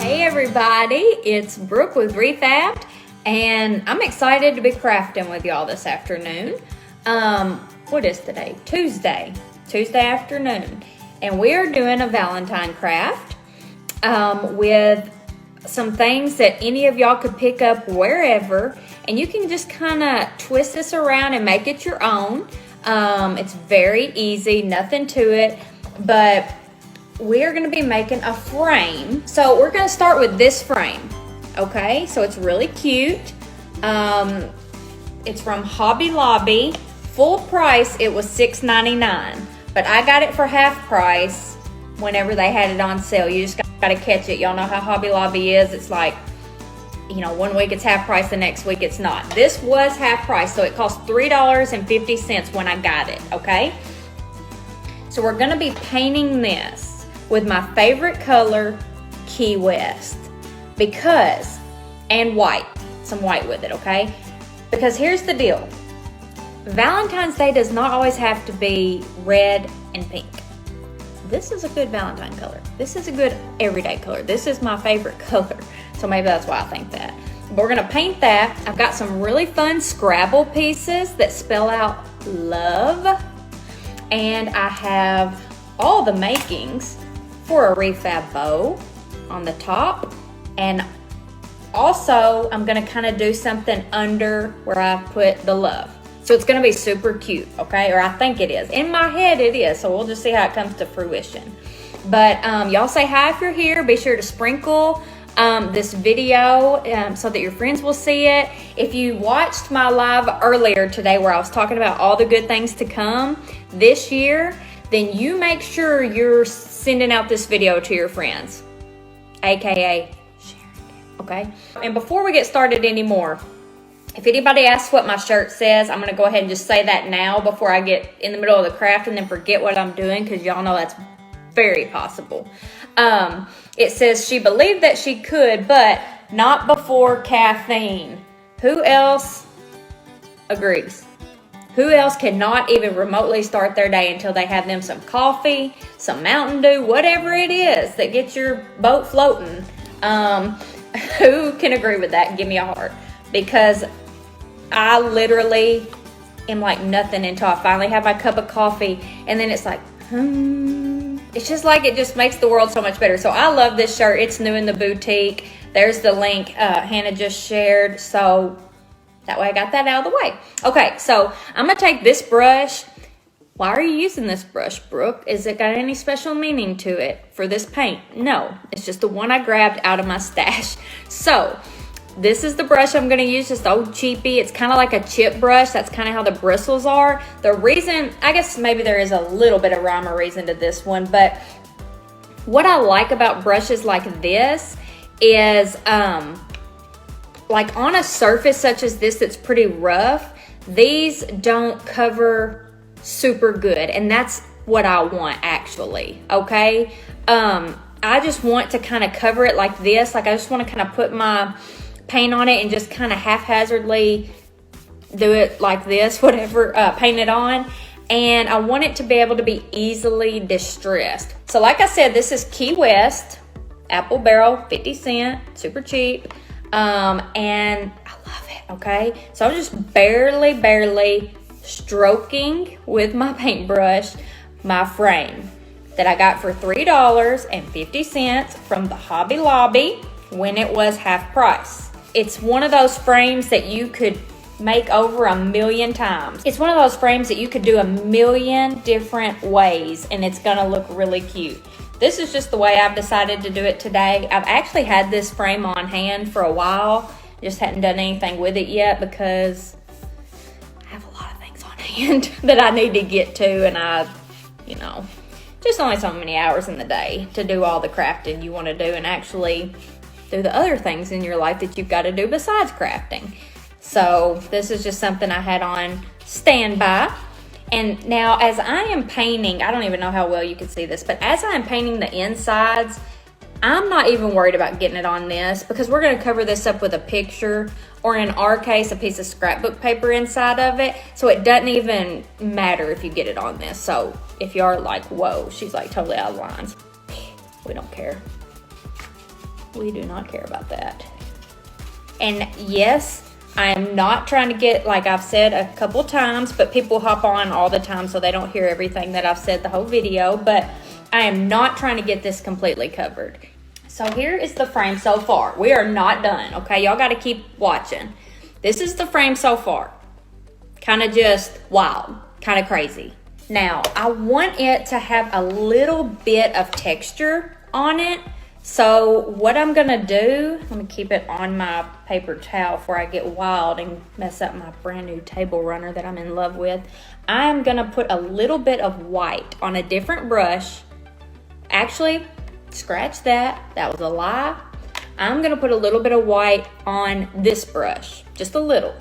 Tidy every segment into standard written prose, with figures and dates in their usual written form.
Hey everybody, it's Brooke with Re-Fabbed, and I'm excited to be crafting with y'all this afternoon. What is today? Tuesday afternoon. And we are doing a Valentine craft with some things that any of y'all could pick up wherever, and you can just kind of twist this around and make it your own. It's very easy, nothing to it, but we're going to be making a frame. So we're going to start with this frame, okay? So it's really cute. It's from Hobby Lobby. Full price, it was $6.99, but I got it for half price whenever they had it on sale. You just got to catch it. Y'all know how Hobby Lobby is. It's like, you know, one week it's half price, the next week it's not. This was half price, so it cost $3.50 when I got it, okay? So we're going to be painting this with my favorite color, Key West, because, and white, some white with it, okay? Because here's the deal. Valentine's Day does not always have to be red and pink. This is a good Valentine color. This is a good everyday color. This is my favorite color, so maybe that's why I think that. But we're gonna paint that. I've got some really fun Scrabble pieces that spell out love, and I have all the makings for a Re-Fabbed Bow on the top, and also I'm gonna kind of do something under where I put the love. So it's gonna be super cute, okay? Or I think it is. In my head it is, so we'll just see how it comes to fruition. But y'all say hi if you're here. Be sure to sprinkle this video so that your friends will see it. If you watched my live earlier today where I was talking about all the good things to come this year, then you make sure you're sending out this video to your friends, aka sharing it, okay? And before we get started anymore, if anybody asks what my shirt says, I'm gonna go ahead and just say that now before I get in the middle of the craft and then forget what I'm doing, because y'all know that's very possible. It says, she believed that she could, but not before caffeine. Who else agrees? Who else cannot even remotely start their day until they have them some coffee, some Mountain Dew, whatever it is that gets your boat floating? Who can agree with that? Give me a heart. Because I literally am like nothing until I finally have my cup of coffee, and then it's like, It's just like, it just makes the world so much better. So I love this shirt. It's new in the boutique. There's the link Hannah just shared. So that way I got that out of the way. Okay, so I'm gonna take this brush. Why are you using this brush, Brooke? Is it got any special meaning to it for this paint? No, it's just the one I grabbed out of my stash. So this is the brush I'm gonna use, just old cheapy. It's kind of like a chip brush. That's kind of how the bristles are. The reason, I guess maybe there is a little bit of rhyme or reason to this one, but what I like about brushes like this is, like on a surface such as this that's pretty rough, these don't cover super good, and that's what I want actually, okay? I just want to kind of cover it like this. Like I just want to kind of put my paint on it and just kind of haphazardly do it like this, whatever, paint it on. And I want it to be able to be easily distressed. So like I said, this is Key West, apple barrel, 50 cents, super cheap. And I love it, okay? So I'm just barely stroking with my paintbrush my frame that I got for $3.50 from the Hobby Lobby when it was half price. It's one of those frames that you could make over 1,000,000 times. It's one of those frames that you could do 1,000,000 different ways, and it's gonna look really cute. This is just the way I've decided to do it today. I've actually had this frame on hand for a while. Just hadn't done anything with it yet because I have a lot of things on hand that I need to get to, and I, you know, just only so many hours in the day to do all the crafting you want to do and actually do the other things in your life that you've got to do besides crafting. So this is just something I had on standby. And now as I am painting, I don't even know how well you can see this, but as I am painting the insides, I'm not even worried about getting it on this because we're going to cover this up with a picture, or in our case, a piece of scrapbook paper inside of it. So it doesn't even matter if you get it on this. So if you are like, whoa, she's like totally out of lines, we don't care. We do not care about that. And yes, I am not trying to get, like I've said a couple times, but people hop on all the time so they don't hear everything that I've said the whole video, but I am not trying to get this completely covered. So here is the frame so far. We are not done, okay? Y'all got to keep watching. This is the frame so far. Kind of just wild, kind of crazy. Now, I want it to have a little bit of texture on it. So what I'm gonna do, let me keep it on my paper towel before I get wild and mess up my brand new table runner that I'm in love with. I'm gonna put a little bit of white on a different brush. Actually, scratch that, that was a lie. I'm gonna put a little bit of white on this brush, just a little.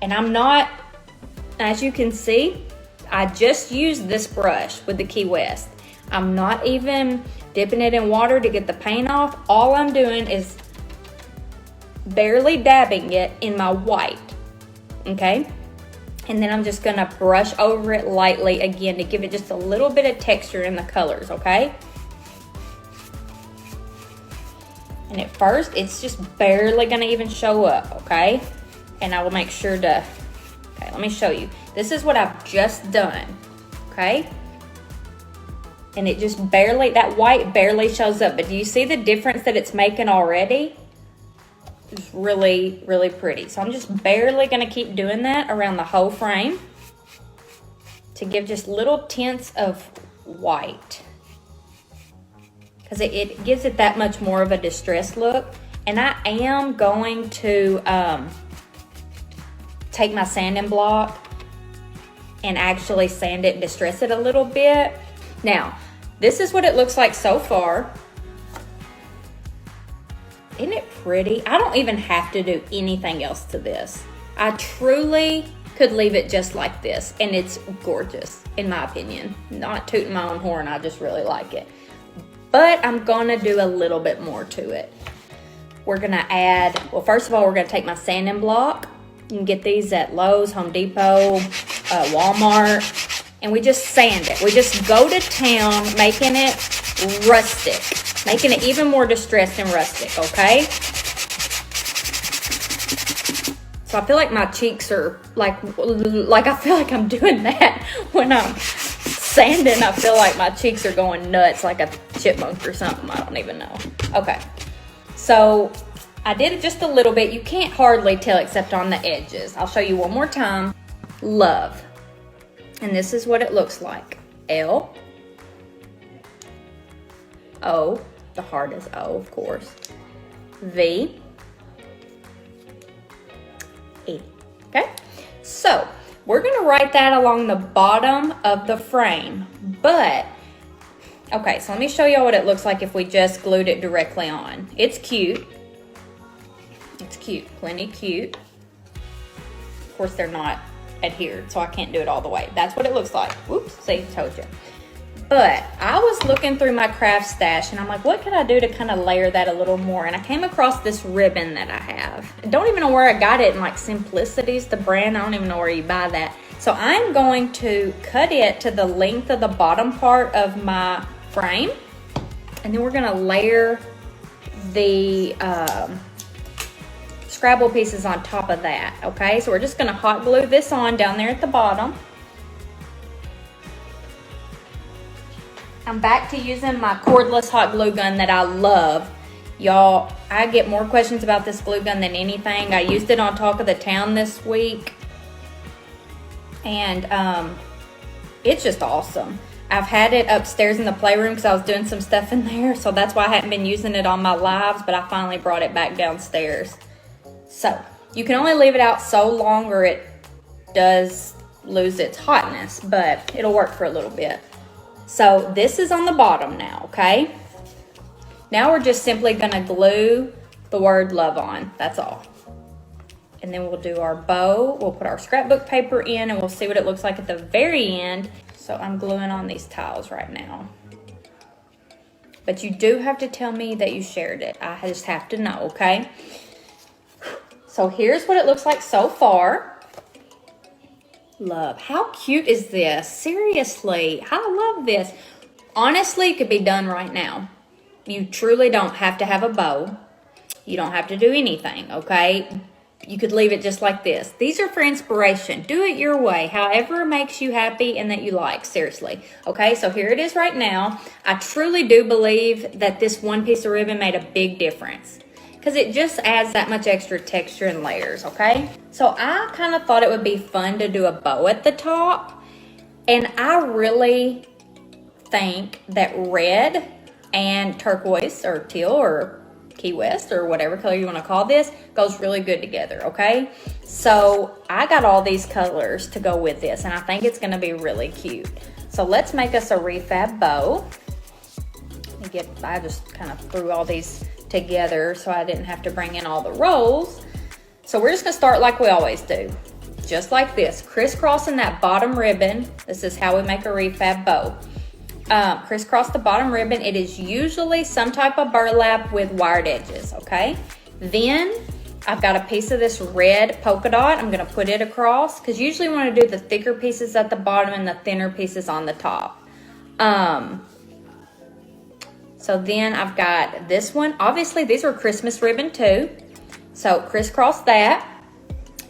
And I'm not, as you can see, I just used this brush with the Key West. I'm not even dipping it in water to get the paint off. All I'm doing is barely dabbing it in my white, okay? And then I'm just gonna brush over it lightly again to give it just a little bit of texture in the colors, okay? And at first, it's just barely gonna even show up, okay? And I will make sure to, okay, let me show you. This is what I've just done, okay? And it just barely, that white barely shows up. But do you see the difference that it's making already? It's really, really pretty. So I'm just barely gonna keep doing that around the whole frame to give just little tints of white. Because it gives it that much more of a distressed look. And I am going to take my sanding block and actually sand it and distress it a little bit. Now, this is what it looks like so far. Isn't it pretty? I don't even have to do anything else to this. I truly could leave it just like this, and it's gorgeous, in my opinion. Not tooting my own horn, I just really like it. But I'm gonna do a little bit more to it. We're gonna add, well, first of all, we're gonna take my sanding block. You can get these at Lowe's, Home Depot, Walmart. And we just sand it. We just go to town making it rustic. Making it even more distressed and rustic, okay? So I feel like my cheeks are like I feel like I'm doing that when I'm sanding. I feel like my cheeks are going nuts like a chipmunk or something. I don't even know. Okay. So I did it just a little bit. You can't hardly tell except on the edges. I'll show you one more time. Love. And this is what it looks like. L, O, the heart is O, of course. V, E, okay? So, we're gonna write that along the bottom of the frame, but, okay, so let me show y'all what it looks like if we just glued it directly on. It's cute. It's cute, plenty cute. Of course, they're not adhered, so I can't do it all the way. That's what it looks like. Whoops, see, told you. But I was looking through my craft stash and I'm like, what could I do to kind of layer that a little more? And I came across this ribbon that I have. I don't even know where I got it in, like Simplicity's the brand. I don't even know where you buy that. So I'm going to cut it to the length of the bottom part of my frame. And then we're gonna layer the Scrabble pieces on top of that, okay? So we're just gonna hot glue this on down there at the bottom. I'm back to using my cordless hot glue gun that I love. Y'all, I get more questions about this glue gun than anything. I used it on Talk of the Town this week. And it's just awesome. I've had it upstairs in the playroom because I was doing some stuff in there. So that's why I hadn't been using it on my lives, but I finally brought it back downstairs. So, you can only leave it out so long or it does lose its hotness, but it'll work for a little bit. So, this is on the bottom now, okay? Now we're just simply gonna glue the word love on, that's all. And then we'll do our bow, we'll put our scrapbook paper in and we'll see what it looks like at the very end. So I'm gluing on these tiles right now. But you do have to tell me that you shared it. I just have to know, okay? So here's what it looks like so far. Love. How cute is this? Seriously, I love this. Honestly, it could be done right now. You truly don't have to have a bow. You don't have to do anything, okay? You could leave it just like this. These are for inspiration. Do it your way, however makes you happy and that you like, seriously. Okay, so here it is right now. I truly do believe that this one piece of ribbon made a big difference because it just adds that much extra texture and layers, okay? So I kind of thought it would be fun to do a bow at the top, and I really think that red and turquoise or teal or Key West or whatever color you want to call this goes really good together, okay? So I got all these colors to go with this, and I think it's going to be really cute. So let's make us a Re-Fabbed bow. I just kind of threw all these together so I didn't have to bring in all the rolls. So we're just going to start like we always do, just like this, crisscrossing that bottom ribbon. This is how we make a Re-Fabbed bow. Crisscross the bottom ribbon. It is usually some type of burlap with wired edges, okay? Then I've got a piece of this red polka dot. I'm gonna put it across because usually you want to do the thicker pieces at the bottom and the thinner pieces on the top. So then I've got this one. Obviously these are Christmas ribbon too. So crisscross that.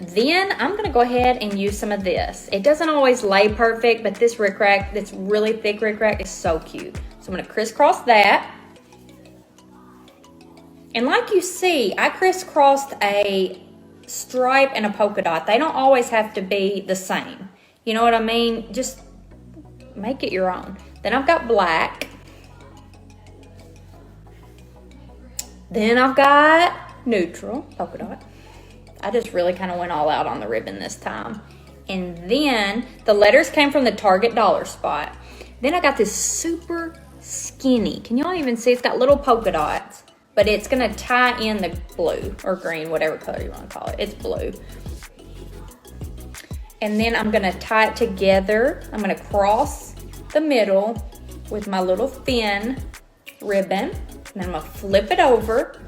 Then I'm gonna go ahead and use some of this. It doesn't always lay perfect, but this rickrack, this really thick rickrack is so cute. So I'm gonna crisscross that. And like you see, I crisscrossed a stripe and a polka dot. They don't always have to be the same. You know what I mean? Just make it your own. Then I've got black. Then I've got neutral polka dot. I just really kind of went all out on the ribbon this time. And then the letters came from the Target dollar spot. Then I got this super skinny. Can y'all even see? It's got little polka dots, but it's gonna tie in the blue or green, whatever color you want to call it. It's blue. And then I'm gonna tie it together. I'm gonna cross the middle with my little thin ribbon. And then I'm gonna flip it over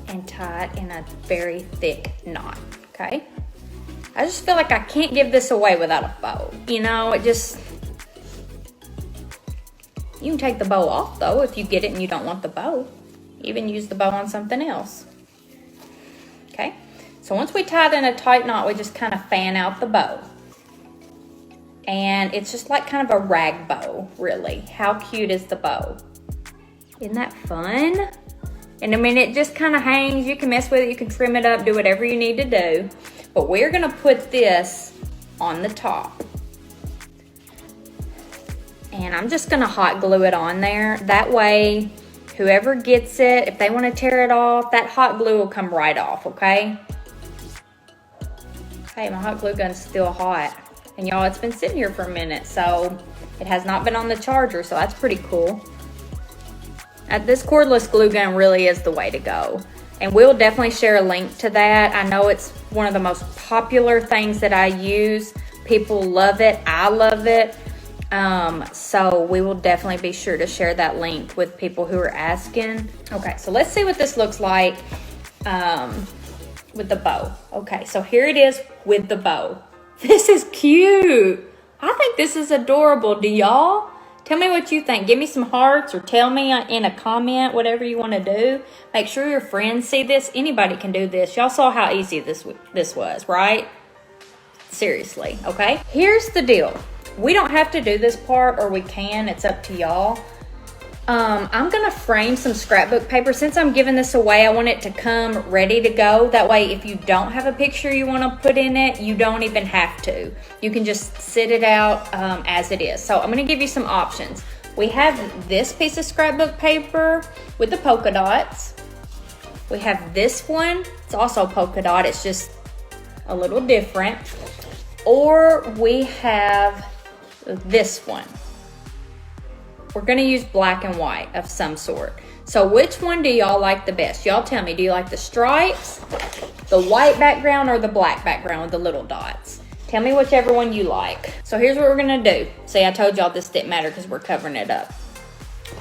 and tie it in a very thick knot, okay? I just feel like I can't give this away without a bow. You know, you can take the bow off though if you get it and you don't want the bow. Even use the bow on something else. Okay, so once we tie it in a tight knot, we just kind of fan out the bow. And it's just like kind of a rag bow, really. How cute is the bow? Isn't that fun? And I mean, it just kind of hangs. You can mess with it, you can trim it up, do whatever you need to do. But we're gonna put this on the top. And I'm just gonna hot glue it on there. That way, whoever gets it, if they wanna tear it off, that hot glue will come right off, okay? Hey, my hot glue gun's still hot. And y'all, it's been sitting here for a minute, so it has not been on the charger, so that's pretty cool. This cordless glue gun really is the way to go. And we'll definitely share a link to that. I know it's one of the most popular things that I use. People love it. I love it. So we will definitely be sure to share that link with people who are asking. Okay, so let's see what this looks like with the bow. Okay, so here it is with the bow. This is cute. I think this is adorable. Do y'all? Tell me what you think. Give me some hearts or tell me in a comment, whatever you want to do. Make sure your friends see this. Anybody can do this. Y'all saw how easy this was, right? Seriously, okay? Here's the deal. We don't have to do this part, or we can. It's up to y'all. I'm going to frame some scrapbook paper. Since I'm giving this away, I want it to come ready to go. That way, if you don't have a picture you want to put in it, you don't even have to. You can just sit it out as it is. So I'm going to give you some options. We have this piece of scrapbook paper with the polka dots. We have this one. It's also polka dot. It's just a little different. Or we have this one. We're gonna use black and white of some sort. So which one do y'all like the best? Y'all tell me, do you like the stripes, the white background, or the black background with the little dots? Tell me whichever one you like. So here's what we're gonna do. See, I told y'all this didn't matter because we're covering it up.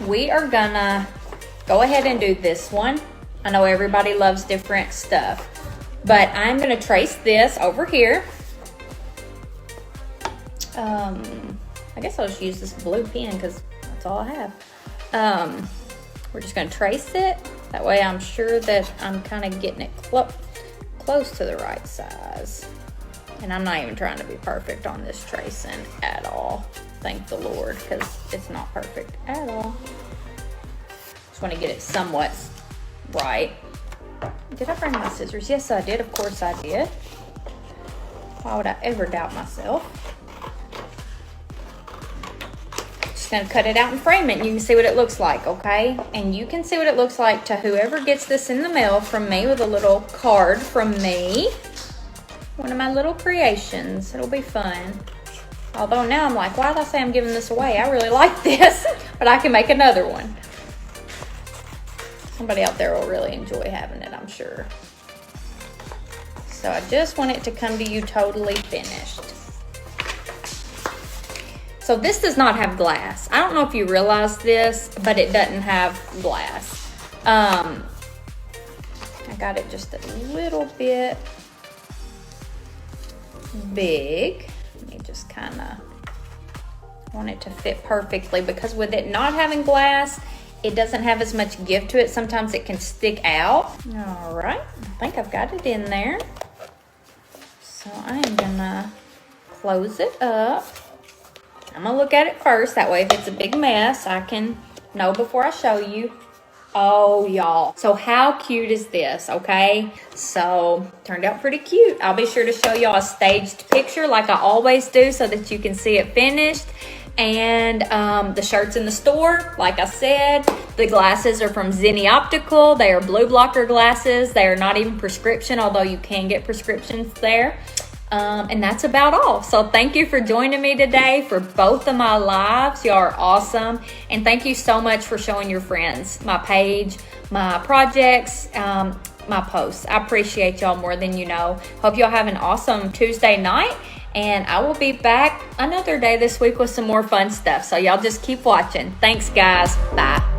We are gonna go ahead and do this one. I know everybody loves different stuff, but I'm gonna trace this over here. I guess I'll just use this blue pen because that's all I have. We're just gonna trace it. That way I'm sure that I'm kind of getting it close to the right size. And I'm not even trying to be perfect on this tracing at all. Thank the Lord, because it's not perfect at all. Just want to get it somewhat right. Did I bring my scissors? Yes, I did. Of course I did. Why would I ever doubt myself? Just gonna cut it out and frame it, and you can see what it looks like, okay? And you can see what it looks like to whoever gets this in the mail from me with a little card from me. One of my little creations. It'll be fun. Although now I'm like, why did I say I'm giving this away? I really like this, but I can make another one. Somebody out there will really enjoy having it, I'm sure. So I just want it to come to you totally finished. So this does not have glass. I don't know if you realize this, but it doesn't have glass. I got it just a little bit big. Let me just kind of want it to fit perfectly, because with it not having glass, it doesn't have as much give to it. Sometimes it can stick out. All right, I think I've got it in there. So I am gonna close it up. I'm gonna look at it first. That way if it's a big mess, I can know before I show you. Oh, y'all. So how cute is this, okay? So, turned out pretty cute. I'll be sure to show y'all a staged picture like I always do so that you can see it finished. And the shirt's in the store, like I said. The glasses are from Zenni Optical. They are blue blocker glasses. They are not even prescription, although you can get prescriptions there. And that's about all. So thank you for joining me today for both of my lives. Y'all are awesome. And thank you so much for showing your friends my page, my projects, my posts. I appreciate y'all more than you know. Hope y'all have an awesome Tuesday night. And I will be back another day this week with some more fun stuff. So y'all just keep watching. Thanks, guys. Bye.